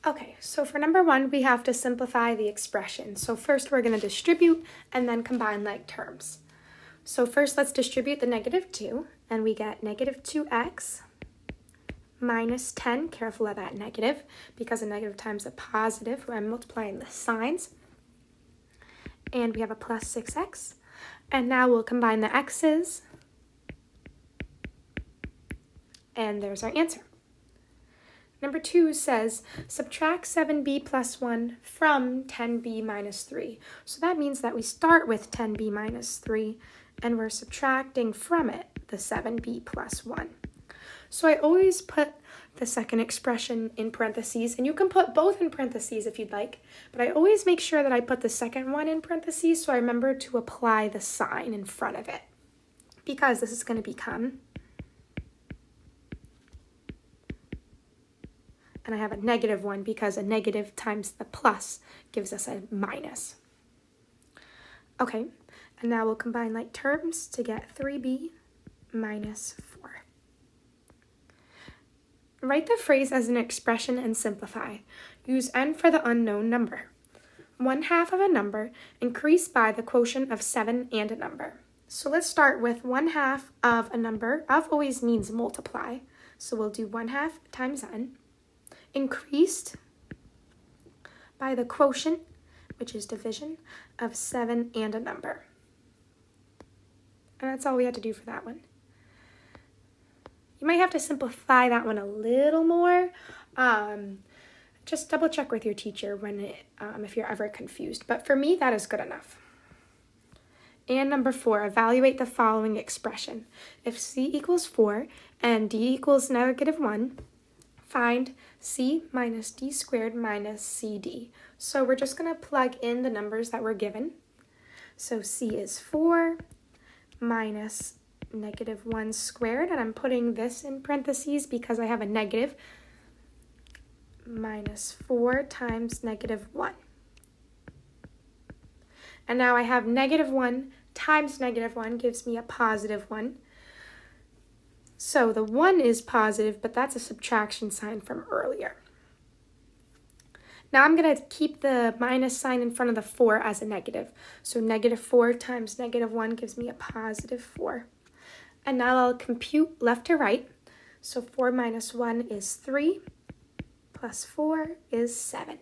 Okay, so for number 1, we have to simplify the expression. So first we're going to distribute and then combine like terms. So first let's distribute the -2, and we get -2x minus 10, careful of that negative, because a negative times a positive, I'm multiplying the signs. And we have a plus 6x. And now we'll combine the x's. And there's our answer. Number 2 says, subtract 7b plus 1 from 10b minus 3. So that means that we start with 10b minus 3, and we're subtracting from it the 7b plus 1. So I always put the second expression in parentheses, and you can put both in parentheses if you'd like, but I always make sure that I put the second one in parentheses so I remember to apply the sign in front of it, because this is going to become, and I have a -1 because a negative times the plus gives us a minus. Okay, and now we'll combine like terms to get 3b minus 4. Write the phrase as an expression and simplify. Use n for the unknown number. 1/2 of a number increased by the quotient of 7 and a number. So let's start with 1/2 of a number. Of always means multiply. So we'll do 1/2 times n. Increased by the quotient, which is division, of 7 and a number. And that's all we had to do for that one. You might have to simplify that one a little more. Just double check with your teacher when if you're ever confused. But for me, that is good enough. And number 4, evaluate the following expression. If c equals 4 and d equals -1, find c minus d squared minus cd. So we're just going to plug in the numbers that we're given. So c is 4 minus -1 squared, and I'm putting this in parentheses because I have a negative, minus 4 times -1. And now I have -1 times -1 gives me a +1. So the 1 is positive, but that's a subtraction sign from earlier. Now I'm going to keep the minus sign in front of the 4 as a negative. So -4 times -1 gives me a +4. And now I'll compute left to right. So 4 minus 1 is 3, plus 4 is 7.